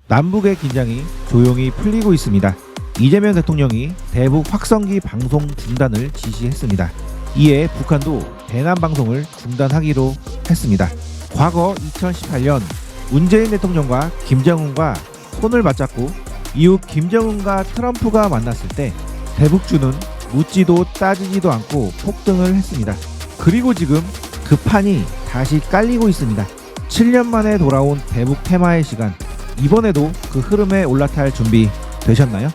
남북의 긴장이 조용히 풀리고 있습니다. 이재명 대통령이 대북 확성기 방송 중단을 지시했습니다. 이에 북한도 대남 방송을 중단하기로 했습니다. 과거 2018년 문재인 대통령과 김정은과 손을 맞잡고 이후 김정은과 트럼프가 만났을 때 대북주는 묻지도 따지지도 않고 폭등을 했습니다. 그리고 지금 그 판이 다시 깔리고 있습니다. 7년 만에 돌아온 대북 테마의 시간, 이번에도 그 흐름에 올라탈 준비 되셨나요?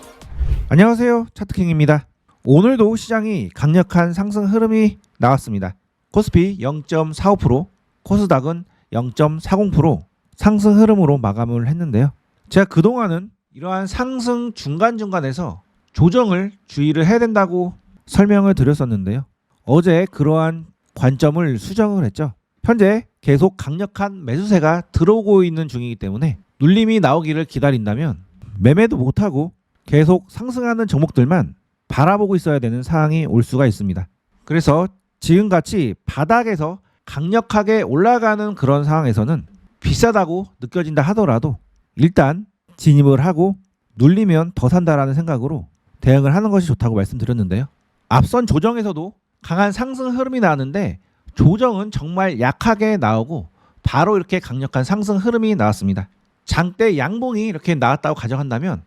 안녕하세요, 차트킹입니다. 오늘도 시장이 강력한 상승 흐름이 나왔습니다. 코스피 0.45%, 코스닥은 0.40% 상승 흐름으로 마감을 했는데요. 제가 그동안은 이러한 상승 중간중간에서 조정을 주의를 해야 된다고 설명을 드렸었는데요. 어제 그러한 관점을 수정을 했죠. 현재 계속 강력한 매수세가 들어오고 있는 중이기 때문에 눌림이 나오기를 기다린다면 매매도 못하고 계속 상승하는 종목들만 바라보고 있어야 되는 상황이 올 수가 있습니다. 그래서 지금같이 바닥에서 강력하게 올라가는 그런 상황에서는 비싸다고 느껴진다 하더라도 일단 진입을 하고 눌리면 더 산다라는 생각으로 대응을 하는 것이 좋다고 말씀드렸는데요. 앞선 조정에서도 강한 상승 흐름이 나왔는데 조정은 정말 약하게 나오고 바로 이렇게 강력한 상승 흐름이 나왔습니다. 장대 양봉이 이렇게 나왔다고 가정한다면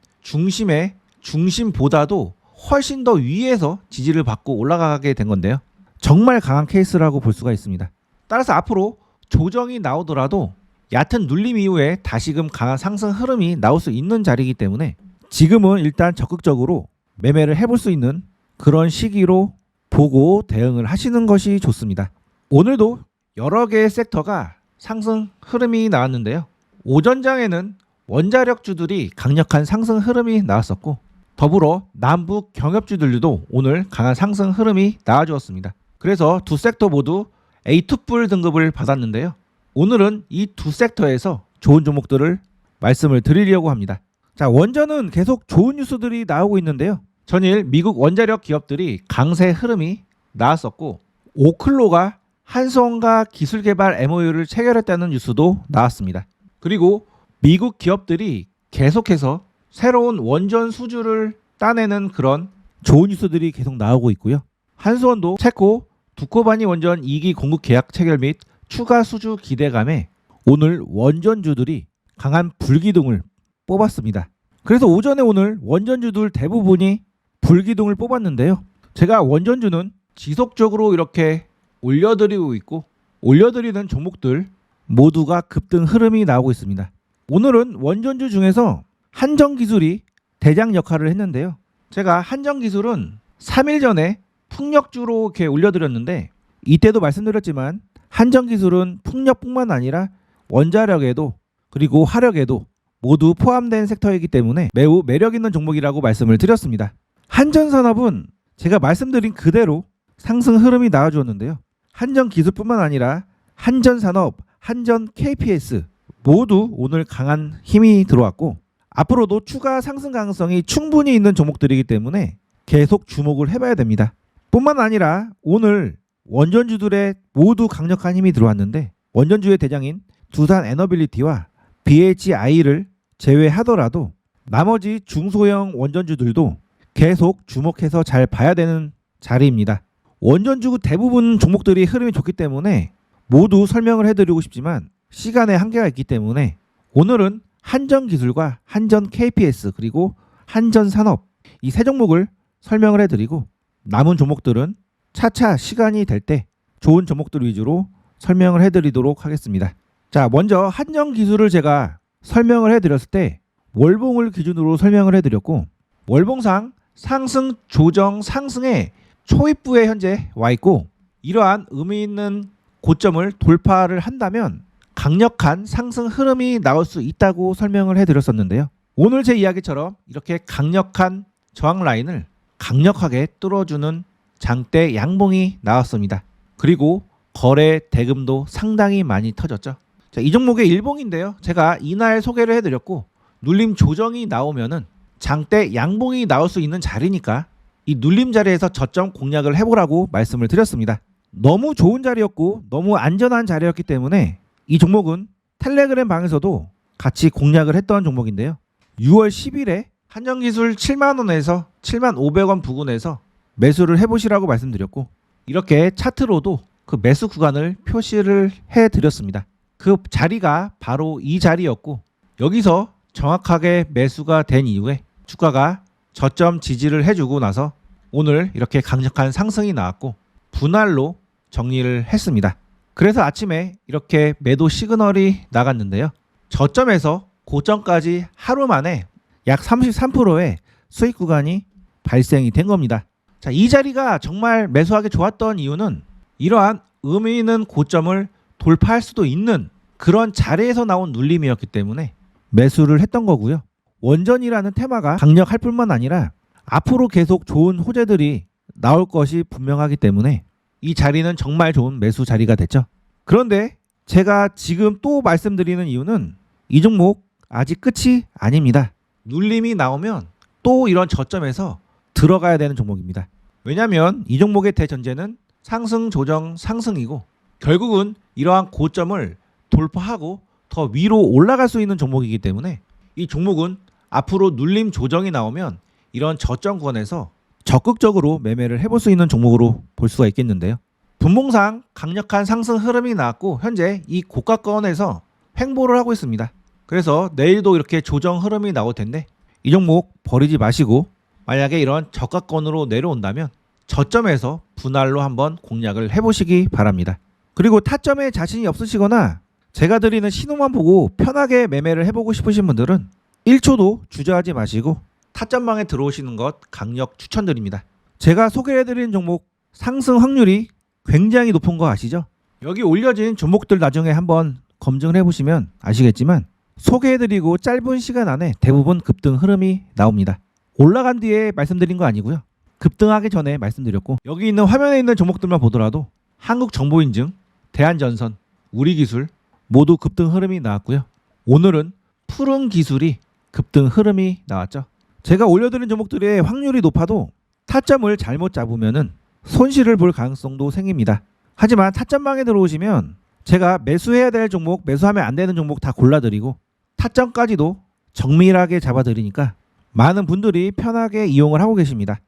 중심보다도 훨씬 더 위에서 지지를 받고 올라가게 된 건데요. 정말 강한 케이스라고 볼 수가 있습니다. 따라서 앞으로 조정이 나오더라도 얕은 눌림 이후에 다시금 강한 상승 흐름이 나올 수 있는 자리이기 때문에 지금은 일단 적극적으로 매매를 해볼 수 있는 그런 시기로 보고 대응을 하시는 것이 좋습니다. 오늘도 여러 개의 섹터가 상승 흐름이 나왔는데요. 오전장에는 원자력주들이 강력한 상승 흐름이 나왔었고 더불어 남북 경협주들도 오늘 강한 상승 흐름이 나와주었습니다. 그래서 두 섹터 모두 A2뿔 등급을 받았는데요. 오늘은 이 두 섹터에서 좋은 종목들을 말씀을 드리려고 합니다. 자, 원전은 계속 좋은 뉴스들이 나오고 있는데요. 전일 미국 원자력 기업들이 강세 흐름이 나왔었고 오클로가 한성과 기술개발 MOU를 체결했다는 뉴스도 나왔습니다. 그리고 미국 기업들이 계속해서 새로운 원전 수주를 따내는 그런 좋은 뉴스들이 계속 나오고 있고요. 한수원도 체코 두코바니 원전 2기 공급 계약 체결 및 추가 수주 기대감에 오늘 원전주들이 강한 불기둥을 뽑았습니다. 그래서 오전에 오늘 원전주들 대부분이 불기둥을 뽑았는데요. 제가 원전주는 지속적으로 이렇게 올려드리고 있고 올려드리는 종목들 모두가 급등 흐름이 나오고 있습니다. 오늘은 원전주 중에서 한정기술이 대장 역할을 했는데요. 제가 한정기술은 3일 전에 풍력주로 이렇게 올려드렸는데 이때도 말씀드렸지만 한정기술은 풍력뿐만 아니라 원자력에도 그리고 화력에도 모두 포함된 섹터이기 때문에 매우 매력있는 종목이라고 말씀을 드렸습니다. 한전산업은 제가 말씀드린 그대로 상승 흐름이 나와주었는데요. 한전기술뿐만 아니라 한전산업, 한전 KPS 모두 오늘 강한 힘이 들어왔고 앞으로도 추가 상승 가능성이 충분히 있는 종목들이기 때문에 계속 주목을 해봐야 됩니다. 뿐만 아니라 오늘 원전주들의 모두 강력한 힘이 들어왔는데 원전주의 대장인 두산 에너빌리티와 BHI를 제외하더라도 나머지 중소형 원전주들도 계속 주목해서 잘 봐야 되는 자리입니다. 원전주 대부분 종목들이 흐름이 좋기 때문에 모두 설명을 해드리고 싶지만 시간에 한계가 있기 때문에 오늘은 한전기술과 한전 KPS 그리고 한전산업 이 세 종목을 설명을 해드리고 남은 종목들은 차차 시간이 될 때 좋은 종목들 위주로 설명을 해드리도록 하겠습니다. 자, 먼저 한전기술을 제가 설명을 해드렸을 때 월봉을 기준으로 설명을 해드렸고 월봉상 상승 조정 상승의 초입부에 현재 와 있고 이러한 의미 있는 고점을 돌파를 한다면 강력한 상승 흐름이 나올 수 있다고 설명을 해드렸었는데요. 오늘 제 이야기처럼 이렇게 강력한 저항 라인을 강력하게 뚫어주는 장대 양봉이 나왔습니다. 그리고 거래 대금도 상당히 많이 터졌죠. 자, 이 종목의 일봉인데요. 제가 이날 소개를 해드렸고 눌림 조정이 나오면은 장대 양봉이 나올 수 있는 자리니까 이 눌림 자리에서 저점 공략을 해보라고 말씀을 드렸습니다. 너무 좋은 자리였고 너무 안전한 자리였기 때문에 이 종목은 텔레그램 방에서도 같이 공략을 했던 종목인데요. 6월 10일에 한정기술 7만원에서 7만500원 부근에서 매수를 해보시라고 말씀드렸고, 이렇게 차트로도 그 매수 구간을 표시를 해드렸습니다. 그 자리가 바로 이 자리였고, 여기서 정확하게 매수가 된 이후에 주가가 저점 지지를 해주고 나서 오늘 이렇게 강력한 상승이 나왔고 분할로 정리를 했습니다. 그래서 아침에 이렇게 매도 시그널이 나갔는데요. 저점에서 고점까지 하루 만에 약 33%의 수익 구간이 발생이 된 겁니다. 자, 이 자리가 정말 매수하기 좋았던 이유는 이러한 의미 있는 고점을 돌파할 수도 있는 그런 자리에서 나온 눌림이었기 때문에 매수를 했던 거고요. 원전이라는 테마가 강력할 뿐만 아니라 앞으로 계속 좋은 호재들이 나올 것이 분명하기 때문에 이 자리는 정말 좋은 매수 자리가 됐죠. 그런데 제가 지금 또 말씀드리는 이유는 이 종목 아직 끝이 아닙니다. 눌림이 나오면 또 이런 저점에서 들어가야 되는 종목입니다. 왜냐하면 이 종목의 대전제는 상승 조정 상승이고 결국은 이러한 고점을 돌파하고 더 위로 올라갈 수 있는 종목이기 때문에 이 종목은 앞으로 눌림 조정이 나오면 이런 저점 구간에서 적극적으로 매매를 해볼 수 있는 종목으로 볼 수가 있겠는데요. 분봉상 강력한 상승 흐름이 나왔고 현재 이 고가권에서 횡보를 하고 있습니다. 그래서 내일도 이렇게 조정 흐름이 나올 텐데 이 종목 버리지 마시고 만약에 이런 저가권으로 내려온다면 저점에서 분할로 한번 공략을 해보시기 바랍니다. 그리고 타점에 자신이 없으시거나 제가 드리는 신호만 보고 편하게 매매를 해보고 싶으신 분들은 1초도 주저하지 마시고 타점방에 들어오시는 것 강력 추천드립니다. 제가 소개해드리는 종목 상승 확률이 굉장히 높은 거 아시죠? 여기 올려진 종목들 나중에 한번 검증을 해보시면 아시겠지만 소개해드리고 짧은 시간 안에 대부분 급등 흐름이 나옵니다. 올라간 뒤에 말씀드린 거 아니고요. 급등하기 전에 말씀드렸고 여기 있는 화면에 있는 종목들만 보더라도 한국정보인증, 대한전선, 우리기술 모두 급등 흐름이 나왔고요. 오늘은 푸른기술이 급등 흐름이 나왔죠. 제가 올려드린 종목들의 확률이 높아도 타점을 잘못 잡으면 손실을 볼 가능성도 생깁니다. 하지만 타점방에 들어오시면 제가 매수해야 될 종목, 매수하면 안 되는 종목 다 골라드리고 타점까지도 정밀하게 잡아드리니까 많은 분들이 편하게 이용을 하고 계십니다.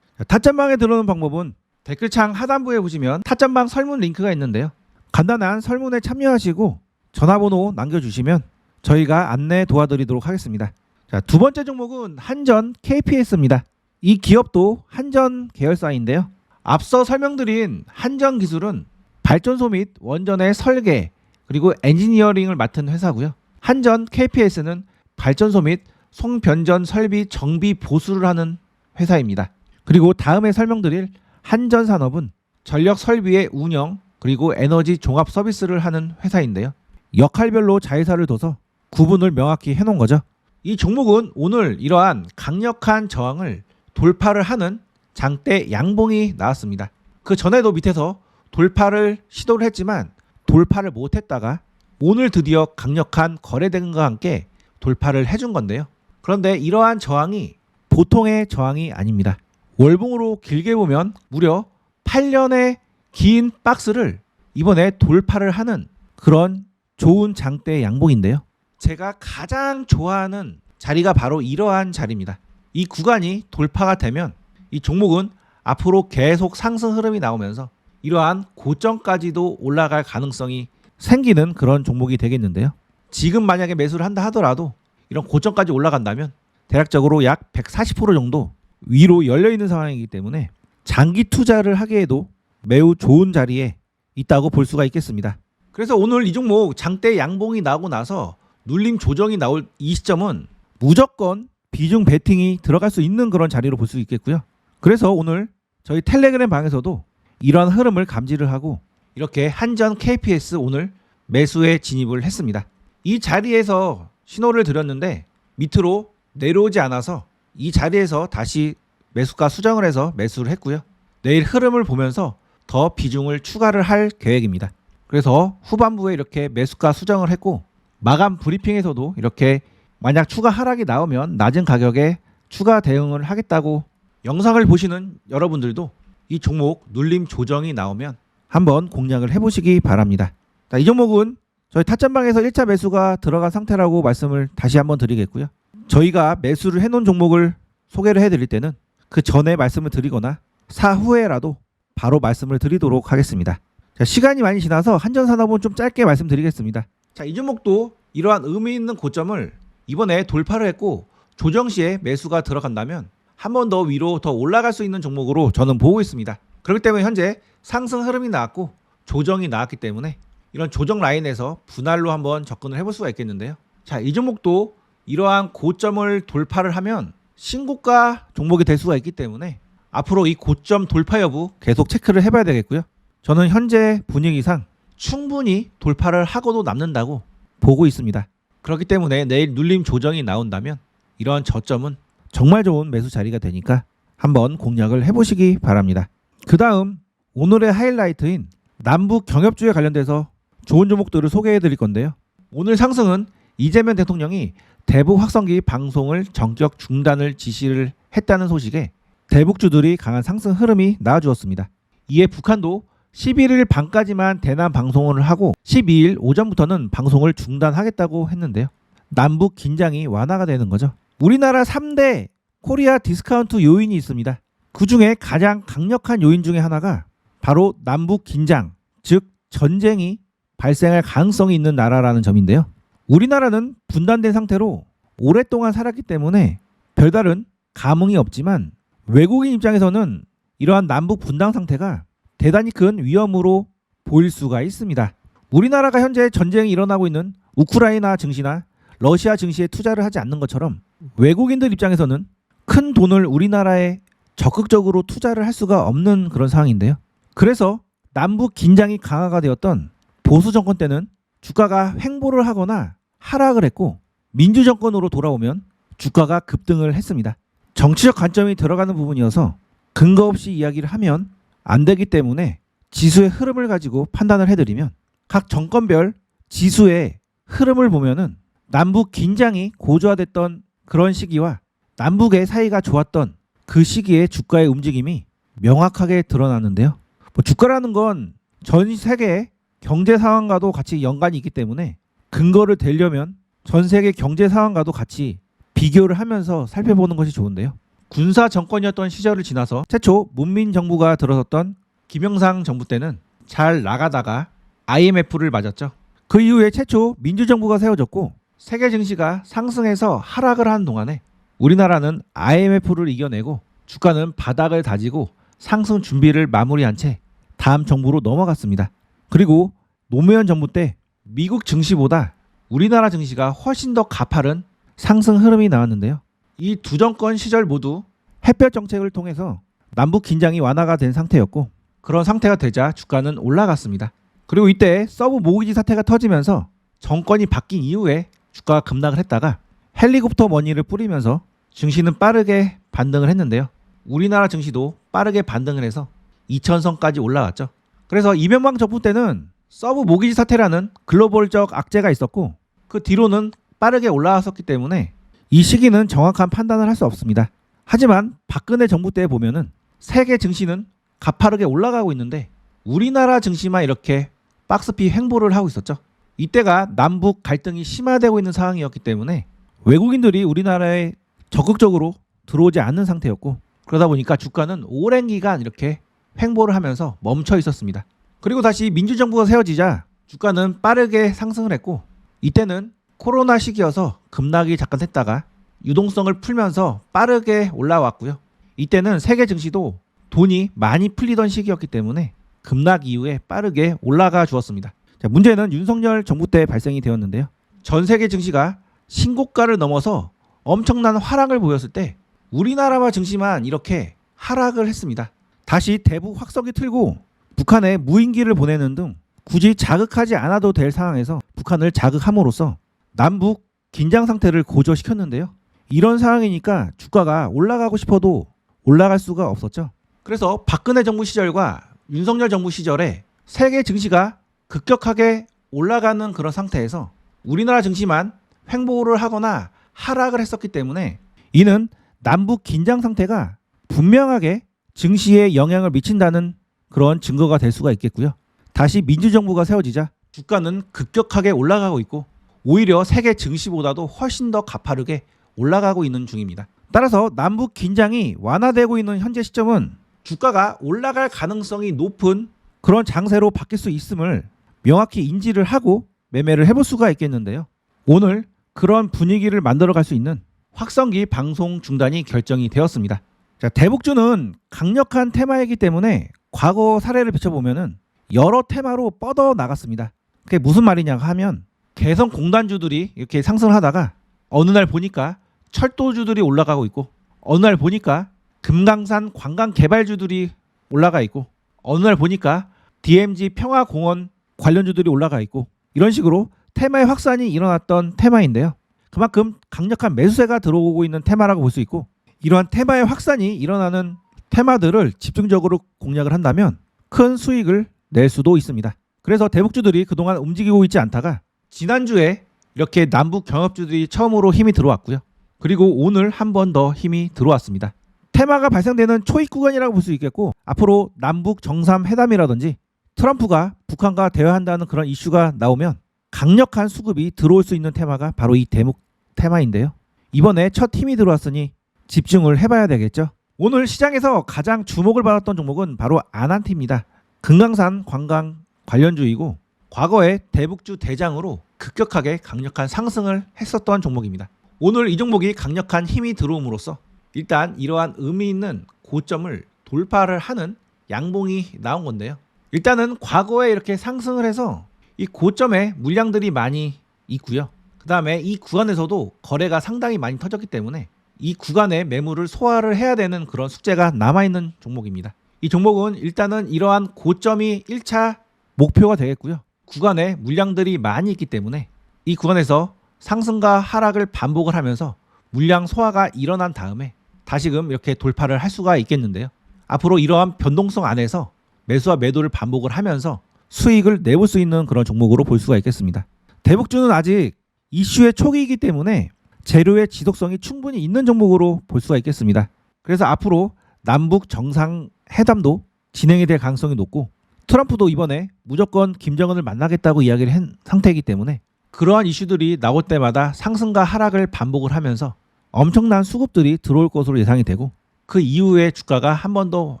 타점방에 들어오는 방법은 댓글창 하단부에 보시면 타점방 설문 링크가 있는데요. 간단한 설문에 참여하시고 전화번호 남겨주시면 저희가 안내 도와드리도록 하겠습니다. 자, 두 번째 종목은 한전 KPS입니다. 이 기업도 한전 계열사인데요. 앞서 설명드린 한전 기술은 발전소 및 원전의 설계 그리고 엔지니어링을 맡은 회사고요. 한전 KPS는 발전소 및 송변전 설비 정비 보수를 하는 회사입니다. 그리고 다음에 설명드릴 한전산업은 전력 설비의 운영 그리고 에너지 종합 서비스를 하는 회사인데요. 역할별로 자회사를 둬서 구분을 명확히 해놓은 거죠. 이 종목은 오늘 이러한 강력한 저항을 돌파를 하는 장대 양봉이 나왔습니다. 그 전에도 밑에서 돌파를 시도를 했지만 돌파를 못했다가 오늘 드디어 강력한 거래대금과 함께 돌파를 해준 건데요. 그런데 이러한 저항이 보통의 저항이 아닙니다. 월봉으로 길게 보면 무려 8년의 긴 박스를 이번에 돌파를 하는 그런 좋은 장대 양봉인데요. 제가 가장 좋아하는 자리가 바로 이러한 자리입니다. 이 구간이 돌파가 되면 이 종목은 앞으로 계속 상승 흐름이 나오면서 이러한 고점까지도 올라갈 가능성이 생기는 그런 종목이 되겠는데요. 지금 만약에 매수를 한다 하더라도 이런 고점까지 올라간다면 대략적으로 약 140% 정도 위로 열려있는 상황이기 때문에 장기 투자를 하기에도 매우 좋은 자리에 있다고 볼 수가 있겠습니다. 그래서 오늘 이 종목 장대 양봉이 나오고 나서 눌림 조정이 나올 이 시점은 무조건 비중 베팅이 들어갈 수 있는 그런 자리로 볼 수 있겠고요. 그래서 오늘 저희 텔레그램 방에서도 이런 흐름을 감지를 하고 이렇게 한전 KPS 오늘 매수에 진입을 했습니다. 이 자리에서 신호를 드렸는데 밑으로 내려오지 않아서 이 자리에서 다시 매수가 수정을 해서 매수를 했고요. 내일 흐름을 보면서 더 비중을 추가를 할 계획입니다. 그래서 후반부에 이렇게 매수가 수정을 했고 마감 브리핑에서도 이렇게 만약 추가 하락이 나오면 낮은 가격에 추가 대응을 하겠다고 영상을 보시는 여러분들도 이 종목 눌림 조정이 나오면 한번 공략을 해보시기 바랍니다. 자, 이 종목은 저희 타점방에서 1차 매수가 들어간 상태라고 말씀을 다시 한번 드리겠고요. 저희가 매수를 해놓은 종목을 소개를 해드릴 때는 그 전에 말씀을 드리거나 사후에라도 바로 말씀을 드리도록 하겠습니다. 자, 시간이 많이 지나서 한전산업은 좀 짧게 말씀드리겠습니다. 자, 이 종목도 이러한 의미 있는 고점을 이번에 돌파를 했고 조정 시에 매수가 들어간다면 한 번 더 위로 더 올라갈 수 있는 종목으로 저는 보고 있습니다. 그렇기 때문에 현재 상승 흐름이 나왔고 조정이 나왔기 때문에 이런 조정 라인에서 분할로 한번 접근을 해볼 수가 있겠는데요. 자, 이 종목도 이러한 고점을 돌파를 하면 신고가 종목이 될 수가 있기 때문에 앞으로 이 고점 돌파 여부 계속 체크를 해봐야 되겠고요. 저는 현재 분위기상 충분히 돌파를 하고도 남는다고 보고 있습니다. 그렇기 때문에 내일 눌림 조정이 나온다면 이러한 저점은 정말 좋은 매수 자리가 되니까 한번 공략을 해보시기 바랍니다. 그 다음 오늘의 하이라이트인 남북 경협주에 관련돼서 좋은 종목들을 소개해 드릴 건데요. 오늘 상승은 이재명 대통령이 대북 확성기 방송을 전격 중단을 지시를 했다는 소식에 대북주들이 강한 상승 흐름이 나와주었습니다. 이에 북한도 11일 밤까지만 대남 방송을 하고 12일 오전부터는 방송을 중단하겠다고 했는데요. 남북 긴장이 완화가 되는 거죠. 우리나라 3대 코리아 디스카운트 요인이 있습니다. 그 중에 가장 강력한 요인 중에 하나가 바로 남북 긴장, 즉 전쟁이 발생할 가능성이 있는 나라라는 점인데요. 우리나라는 분단된 상태로 오랫동안 살았기 때문에 별다른 감흥이 없지만 외국인 입장에서는 이러한 남북 분당 상태가 대단히 큰 위험으로 보일 수가 있습니다. 우리나라가 현재 전쟁이 일어나고 있는 우크라이나 증시나 러시아 증시에 투자를 하지 않는 것처럼 외국인들 입장에서는 큰 돈을 우리나라에 적극적으로 투자를 할 수가 없는 그런 상황인데요. 그래서 남북 긴장이 강화가 되었던 보수 정권 때는 주가가 횡보를 하거나 하락을 했고 민주정권으로 돌아오면 주가가 급등을 했습니다. 정치적 관점이 들어가는 부분이어서 근거 없이 이야기를 하면 안 되기 때문에 지수의 흐름을 가지고 판단을 해드리면 각 정권별 지수의 흐름을 보면은 남북 긴장이 고조화됐던 그런 시기와 남북의 사이가 좋았던 그 시기의 주가의 움직임이 명확하게 드러나는데요. 주가라는 건 전 세계의 경제 상황과도 같이 연관이 있기 때문에 근거를 대려면 전 세계 경제 상황과도 같이 비교를 하면서 살펴보는 것이 좋은데요. 군사 정권이었던 시절을 지나서 최초 문민 정부가 들어섰던 김영삼 정부 때는 잘 나가다가 IMF를 맞았죠. 그 이후에 최초 민주정부가 세워졌고 세계 증시가 상승해서 하락을 하는 동안에 우리나라는 IMF를 이겨내고 주가는 바닥을 다지고 상승 준비를 마무리한 채 다음 정부로 넘어갔습니다. 그리고 노무현 정부 때 미국 증시보다 우리나라 증시가 훨씬 더 가파른 상승 흐름이 나왔는데요. 이 두 정권 시절 모두 햇볕 정책을 통해서 남북 긴장이 완화가 된 상태였고 그런 상태가 되자 주가는 올라갔습니다. 그리고 이때 서브 모기지 사태가 터지면서 정권이 바뀐 이후에 주가가 급락을 했다가 헬리콥터 머니를 뿌리면서 증시는 빠르게 반등을 했는데요. 우리나라 증시도 빠르게 반등을 해서 2000선까지 올라갔죠. 그래서 이명박 정부 때는 서브 모기지 사태라는 글로벌적 악재가 있었고 그 뒤로는 빠르게 올라왔었기 때문에 이 시기는 정확한 판단을 할 수 없습니다. 하지만 박근혜 정부 때 보면은 세계 증시는 가파르게 올라가고 있는데 우리나라 증시만 이렇게 박스피 횡보를 하고 있었죠. 이때가 남북 갈등이 심화되고 있는 상황이었기 때문에 외국인들이 우리나라에 적극적으로 들어오지 않는 상태였고 그러다 보니까 주가는 오랜 기간 이렇게 횡보를 하면서 멈춰 있었습니다. 그리고 다시 민주정부가 세워지자 주가는 빠르게 상승을 했고 이때는 코로나 시기여서 급락이 잠깐 했다가 유동성을 풀면서 빠르게 올라왔고요. 이때는 세계 증시도 돈이 많이 풀리던 시기였기 때문에 급락 이후에 빠르게 올라가 주었습니다. 자, 문제는 윤석열 정부 때 발생이 되었는데요. 전 세계 증시가 신고가를 넘어서 엄청난 하락을 보였을 때 우리나라와 증시만 이렇게 하락을 했습니다. 다시 대북 확성기 틀고 북한에 무인기를 보내는 등 굳이 자극하지 않아도 될 상황에서 북한을 자극함으로써 남북 긴장 상태를 고조시켰는데요. 이런 상황이니까 주가가 올라가고 싶어도 올라갈 수가 없었죠. 그래서 박근혜 정부 시절과 윤석열 정부 시절에 세계 증시가 급격하게 올라가는 그런 상태에서 우리나라 증시만 횡보를 하거나 하락을 했었기 때문에 이는 남북 긴장 상태가 분명하게 증시에 영향을 미친다는 그런 증거가 될 수가 있겠고요. 다시 민주정부가 세워지자 주가는 급격하게 올라가고 있고 오히려 세계 증시보다도 훨씬 더 가파르게 올라가고 있는 중입니다. 따라서 남북 긴장이 완화되고 있는 현재 시점은 주가가 올라갈 가능성이 높은 그런 장세로 바뀔 수 있음을 명확히 인지를 하고 매매를 해볼 수가 있겠는데요. 오늘 그런 분위기를 만들어갈 수 있는 확성기 방송 중단이 결정이 되었습니다. 자, 대북주는 강력한 테마이기 때문에 과거 사례를 비춰보면은 여러 테마로 뻗어 나갔습니다. 그게 무슨 말이냐 하면 개성 공단주들이 이렇게 상승을 하다가 어느 날 보니까 철도주들이 올라가고 있고 어느 날 보니까 금강산 관광 개발주들이 올라가 있고 어느 날 보니까 DMZ 평화공원 관련주들이 올라가 있고 이런 식으로 테마의 확산이 일어났던 테마인데요. 그만큼 강력한 매수세가 들어오고 있는 테마라고 볼 수 있고 이러한 테마의 확산이 일어나는 테마들을 집중적으로 공략을 한다면 큰 수익을 낼 수도 있습니다. 그래서 대북주들이 그동안 움직이고 있지 않다가 지난주에 이렇게 남북 경협주들이 처음으로 힘이 들어왔고요. 그리고 오늘 한 번 더 힘이 들어왔습니다. 테마가 발생되는 초입 구간이라고 볼 수 있겠고 앞으로 남북 정상회담이라든지 트럼프가 북한과 대화한다는 그런 이슈가 나오면 강력한 수급이 들어올 수 있는 테마가 바로 이 대북 테마인데요. 이번에 첫 힘이 들어왔으니 집중을 해봐야 되겠죠. 오늘 시장에서 가장 주목을 받았던 종목은 바로 아난티입니다. 금강산 관광 관련주이고 과거에 대북주 대장으로 급격하게 강력한 상승을 했었던 종목입니다. 오늘 이 종목이 강력한 힘이 들어옴으로써 일단 이러한 의미 있는 고점을 돌파를 하는 양봉이 나온 건데요. 일단은 과거에 이렇게 상승을 해서 이 고점에 물량들이 많이 있고요. 그 다음에 이 구간에서도 거래가 상당히 많이 터졌기 때문에 이 구간에 매물을 소화를 해야 되는 그런 숙제가 남아있는 종목입니다. 이 종목은 일단은 이러한 고점이 1차 목표가 되겠고요. 구간에 물량들이 많이 있기 때문에 이 구간에서 상승과 하락을 반복을 하면서 물량 소화가 일어난 다음에 다시금 이렇게 돌파를 할 수가 있겠는데요. 앞으로 이러한 변동성 안에서 매수와 매도를 반복을 하면서 수익을 내볼 수 있는 그런 종목으로 볼 수가 있겠습니다. 대북주는 아직 이슈의 초기이기 때문에 재료의 지속성이 충분히 있는 종목으로 볼 수가 있겠습니다. 그래서 앞으로 남북 정상회담도 진행이 될 가능성이 높고 트럼프도 이번에 무조건 김정은을 만나겠다고 이야기를 한 상태이기 때문에 그러한 이슈들이 나올 때마다 상승과 하락을 반복을 하면서 엄청난 수급들이 들어올 것으로 예상이 되고 그 이후에 주가가 한 번 더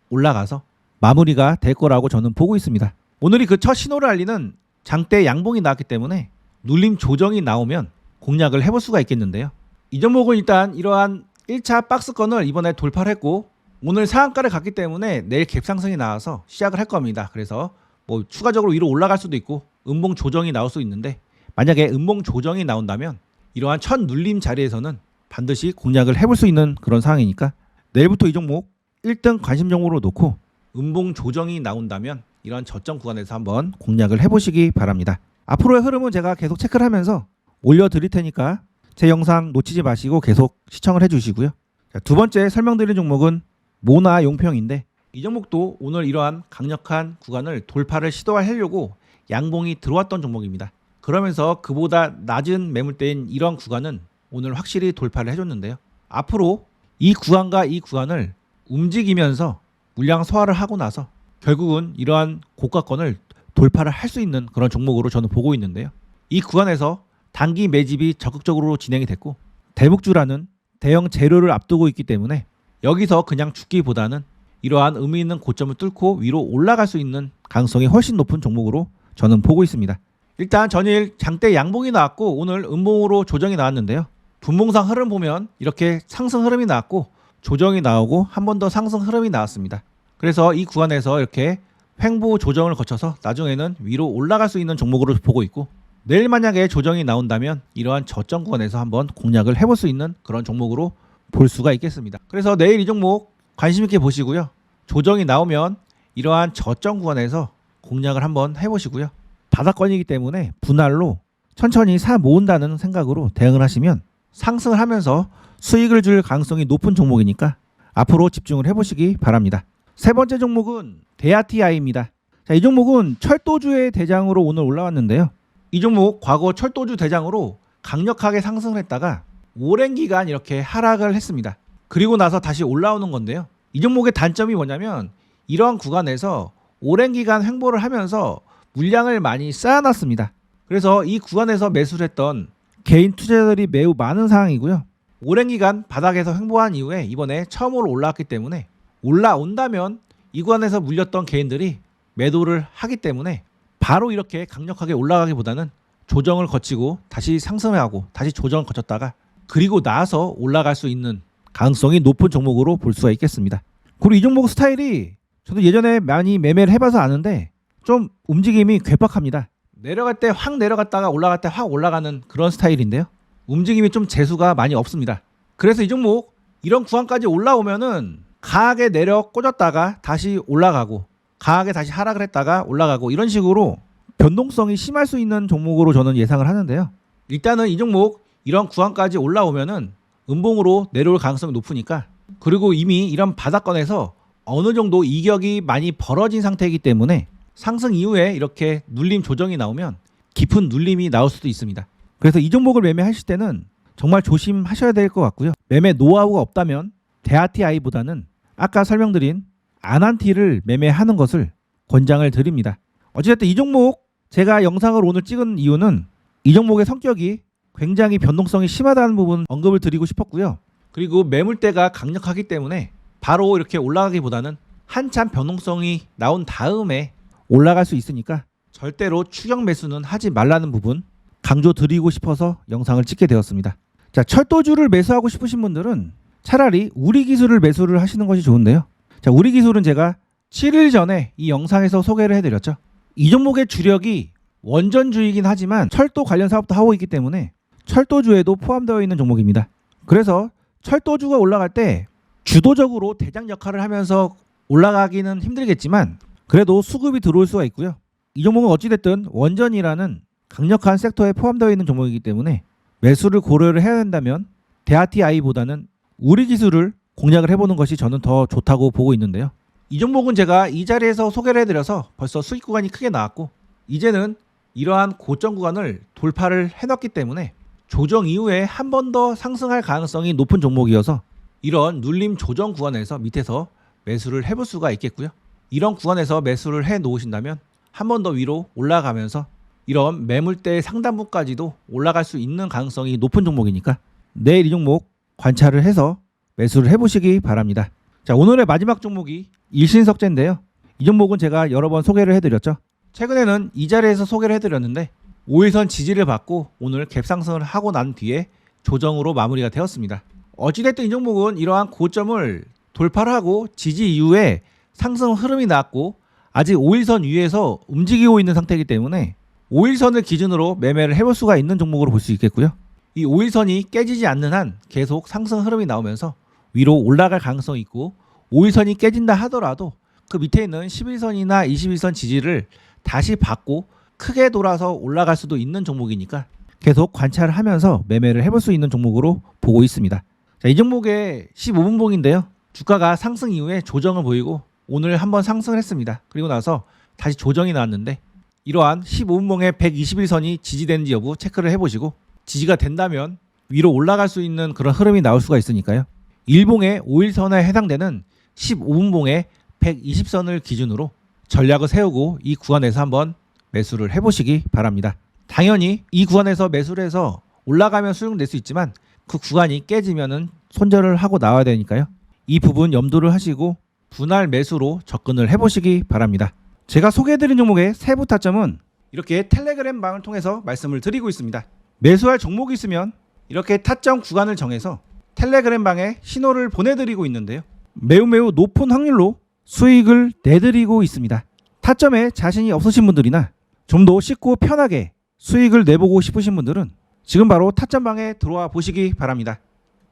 올라가서 마무리가 될 거라고 저는 보고 있습니다. 오늘이 그 첫 신호를 알리는 장대 양봉이 나왔기 때문에 눌림 조정이 나오면 공략을 해볼 수가 있겠는데요. 이 종목은 일단 이러한 1차 박스권을 이번에 돌파를 했고 오늘 상한가를 갔기 때문에 내일 갭상승이 나와서 시작을 할 겁니다. 그래서 뭐 추가적으로 위로 올라갈 수도 있고 음봉 조정이 나올 수 있는데 만약에 음봉 조정이 나온다면 이러한 첫 눌림 자리에서는 반드시 공략을 해볼 수 있는 그런 상황이니까 내일부터 이 종목 1등 관심 종목으로 놓고 음봉 조정이 나온다면 이런 저점 구간에서 한번 공략을 해보시기 바랍니다. 앞으로의 흐름은 제가 계속 체크를 하면서 올려드릴 테니까 제 영상 놓치지 마시고 계속 시청을 해주시고요. 자, 두 번째 설명드릴 종목은 모나 용평인데 이 종목도 오늘 이러한 강력한 구간을 돌파를 시도하려고 양봉이 들어왔던 종목입니다. 그러면서 그보다 낮은 매물대인 이런 구간은 오늘 확실히 돌파를 해줬는데요. 앞으로 이 구간과 이 구간을 움직이면서 물량 소화를 하고 나서 결국은 이러한 고가권을 돌파를 할 수 있는 그런 종목으로 저는 보고 있는데요. 이 구간에서 단기 매집이 적극적으로 진행이 됐고 대북주라는 대형 재료를 앞두고 있기 때문에 여기서 그냥 죽기보다는 이러한 의미 있는 고점을 뚫고 위로 올라갈 수 있는 가능성이 훨씬 높은 종목으로 저는 보고 있습니다. 일단 전일 장대 양봉이 나왔고 오늘 음봉으로 조정이 나왔는데요. 분봉상 흐름 보면 이렇게 상승 흐름이 나왔고 조정이 나오고 한 번 더 상승 흐름이 나왔습니다. 그래서 이 구간에서 이렇게 횡보 조정을 거쳐서 나중에는 위로 올라갈 수 있는 종목으로 보고 있고 내일 만약에 조정이 나온다면 이러한 저점 구간에서 한번 공략을 해볼 수 있는 그런 종목으로 볼 수가 있겠습니다. 그래서 내일 이 종목 관심 있게 보시고요. 조정이 나오면 이러한 저점 구간에서 공략을 한번 해보시고요. 바닥권이기 때문에 분할로 천천히 사 모은다는 생각으로 대응을 하시면 상승을 하면서 수익을 줄 가능성이 높은 종목이니까 앞으로 집중을 해보시기 바랍니다. 세 번째 종목은 대아티아이입니다. 자, 이 종목은 철도주의 대장으로 오늘 올라왔는데요. 이 종목 과거 철도주 대장으로 강력하게 상승을 했다가 오랜 기간 이렇게 하락을 했습니다. 그리고 나서 다시 올라오는 건데요. 이 종목의 단점이 뭐냐면 이러한 구간에서 오랜 기간 횡보를 하면서 물량을 많이 쌓아놨습니다. 그래서 이 구간에서 매수를 했던 개인 투자자들이 매우 많은 상황이고요. 오랜 기간 바닥에서 횡보한 이후에 이번에 처음으로 올라왔기 때문에 올라온다면 이 구간에서 물렸던 개인들이 매도를 하기 때문에 바로 이렇게 강력하게 올라가기보다는 조정을 거치고 다시 상승을 하고 다시 조정을 거쳤다가 그리고 나서 올라갈 수 있는 가능성이 높은 종목으로 볼 수가 있겠습니다. 그리고 이 종목 스타일이 저도 예전에 많이 매매를 해봐서 아는데 좀 움직임이 괴팍합니다. 내려갈 때 확 내려갔다가 올라갈 때 확 올라가는 그런 스타일인데요. 움직임이 좀 재수가 많이 없습니다. 그래서 이 종목 이런 구간까지 올라오면은 강하게 내려 꽂았다가 다시 올라가고 강하게 다시 하락을 했다가 올라가고 이런 식으로 변동성이 심할 수 있는 종목으로 저는 예상을 하는데요. 일단은 이 종목 이런 구간까지 올라오면은 음봉으로 내려올 가능성이 높으니까 그리고 이미 이런 바닥권에서 어느 정도 이격이 많이 벌어진 상태이기 때문에 상승 이후에 이렇게 눌림 조정이 나오면 깊은 눌림이 나올 수도 있습니다. 그래서 이 종목을 매매하실 때는 정말 조심하셔야 될 것 같고요. 매매 노하우가 없다면 대아티아이보다는 아까 설명드린 아난티를 매매하는 것을 권장을 드립니다. 어쨌든 이 종목 제가 영상을 오늘 찍은 이유는 이 종목의 성격이 굉장히 변동성이 심하다는 부분 언급을 드리고 싶었고요. 그리고 매물대가 강력하기 때문에 바로 이렇게 올라가기보다는 한참 변동성이 나온 다음에 올라갈 수 있으니까 절대로 추격 매수는 하지 말라는 부분 강조드리고 싶어서 영상을 찍게 되었습니다. 자, 철도주를 매수하고 싶으신 분들은 차라리 우리기술을 매수를 하시는 것이 좋은데요. 자, 우리기술은 제가 7일 전에 이 영상에서 소개를 해드렸죠. 이 종목의 주력이 원전주이긴 하지만 철도 관련 사업도 하고 있기 때문에 철도주에도 포함되어 있는 종목입니다. 그래서 철도주가 올라갈 때 주도적으로 대장 역할을 하면서 올라가기는 힘들겠지만 그래도 수급이 들어올 수가 있고요. 이 종목은 어찌됐든 원전이라는 강력한 섹터에 포함되어 있는 종목이기 때문에 매수를 고려를 해야 된다면 대아티아이보다는 우리기술을 공략을 해보는 것이 저는 더 좋다고 보고 있는데요. 이 종목은 제가 이 자리에서 소개를 해드려서 벌써 수익 구간이 크게 나왔고 이제는 이러한 고점 구간을 돌파를 해놨기 때문에 조정 이후에 한 번 더 상승할 가능성이 높은 종목이어서 이런 눌림 조정 구간에서 밑에서 매수를 해볼 수가 있겠고요. 이런 구간에서 매수를 해 놓으신다면 한 번 더 위로 올라가면서 이런 매물대 상단부까지도 올라갈 수 있는 가능성이 높은 종목이니까 내일 이 종목 관찰을 해서 매수를 해보시기 바랍니다. 자, 오늘의 마지막 종목이 일신석재인데요. 이 종목은 제가 여러 번 소개를 해드렸죠. 최근에는 이 자리에서 소개를 해드렸는데 5일선 지지를 받고 오늘 갭상승을 하고 난 뒤에 조정으로 마무리가 되었습니다. 어찌됐든 이 종목은 이러한 고점을 돌파를 하고 지지 이후에 상승 흐름이 나왔고 아직 5일선 위에서 움직이고 있는 상태이기 때문에 5일선을 기준으로 매매를 해볼 수가 있는 종목으로 볼 수 있겠고요. 이 5일선이 깨지지 않는 한 계속 상승 흐름이 나오면서 위로 올라갈 가능성이 있고 5일선이 깨진다 하더라도 그 밑에 있는 11선이나 21선 지지를 다시 받고 크게 돌아서 올라갈 수도 있는 종목이니까 계속 관찰을 하면서 매매를 해볼 수 있는 종목으로 보고 있습니다. 자, 이 종목의 15분봉인데요. 주가가 상승 이후에 조정을 보이고 오늘 한번 상승을 했습니다. 그리고 나서 다시 조정이 나왔는데 이러한 15분봉의 121선이 지지되는지 여부 체크를 해보시고 지지가 된다면 위로 올라갈 수 있는 그런 흐름이 나올 수가 있으니까요. 일봉의 5일선에 해당되는 15분봉의 120선을 기준으로 전략을 세우고 이 구간에서 한번 매수를 해보시기 바랍니다. 당연히 이 구간에서 매수를 해서 올라가면 수익을 낼 수 있지만 그 구간이 깨지면은 손절을 하고 나와야 되니까요. 이 부분 염두를 하시고 분할 매수로 접근을 해보시기 바랍니다. 제가 소개해드린 종목의 세부 타점은 이렇게 텔레그램 방을 통해서 말씀을 드리고 있습니다. 매수할 종목이 있으면 이렇게 타점 구간을 정해서 텔레그램 방에 신호를 보내드리고 있는데요. 매우 높은 확률로 수익을 내드리고 있습니다. 타점에 자신이 없으신 분들이나 좀 더 쉽고 편하게 수익을 내보고 싶으신 분들은 지금 바로 타점방에 들어와 보시기 바랍니다.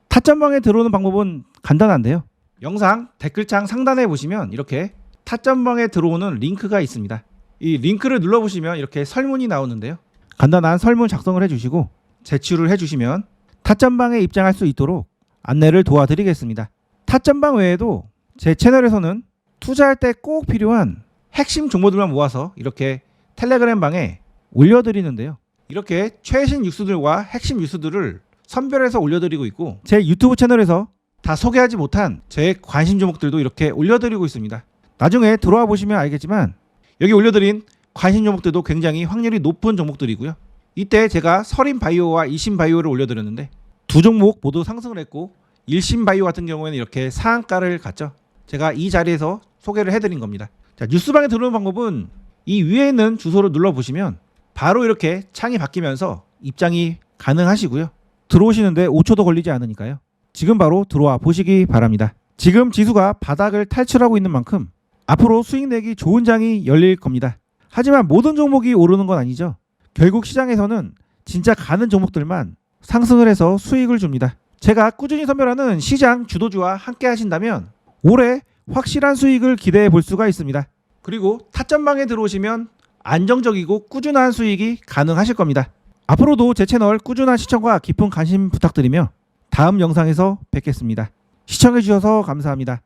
타점방에 들어오는 방법은 간단한데요. 영상 댓글창 상단에 보시면 이렇게 타점방에 들어오는 링크가 있습니다. 이 링크를 눌러보시면 이렇게 설문이 나오는데요. 간단한 설문 작성을 해주시고 제출을 해주시면 타점방에 입장할 수 있도록 안내를 도와드리겠습니다. 타점방 외에도 제 채널에서는 투자할 때 꼭 필요한 핵심 정보들만 모아서 이렇게 텔레그램 방에 올려드리는데요. 이렇게 최신 뉴스들과 핵심 뉴스들을 선별해서 올려드리고 있고 제 유튜브 채널에서 다 소개하지 못한 제 관심 종목들도 이렇게 올려드리고 있습니다. 나중에 들어와 보시면 알겠지만 여기 올려드린 관심 종목들도 굉장히 확률이 높은 종목들이고요. 이때 제가 설인바이오와 이신바이오를 올려드렸는데 두 종목 모두 상승을 했고 일신바이오 같은 경우에는 이렇게 상한가를 갔죠. 제가 이 자리에서 소개를 해드린 겁니다. 자, 뉴스방에 들어오는 방법은 이 위에 있는 주소를 눌러보시면 바로 이렇게 창이 바뀌면서 입장이 가능하시고요. 들어오시는데 5초도 걸리지 않으니까요. 지금 바로 들어와 보시기 바랍니다. 지금 지수가 바닥을 탈출하고 있는 만큼 앞으로 수익 내기 좋은 장이 열릴 겁니다. 하지만 모든 종목이 오르는 건 아니죠. 결국 시장에서는 진짜 가는 종목들만 상승을 해서 수익을 줍니다. 제가 꾸준히 선별하는 시장 주도주와 함께 하신다면 올해 확실한 수익을 기대해 볼 수가 있습니다. 그리고 타점방에 들어오시면 안정적이고 꾸준한 수익이 가능하실 겁니다. 앞으로도 제 채널 꾸준한 시청과 깊은 관심 부탁드리며 다음 영상에서 뵙겠습니다. 시청해 주셔서 감사합니다.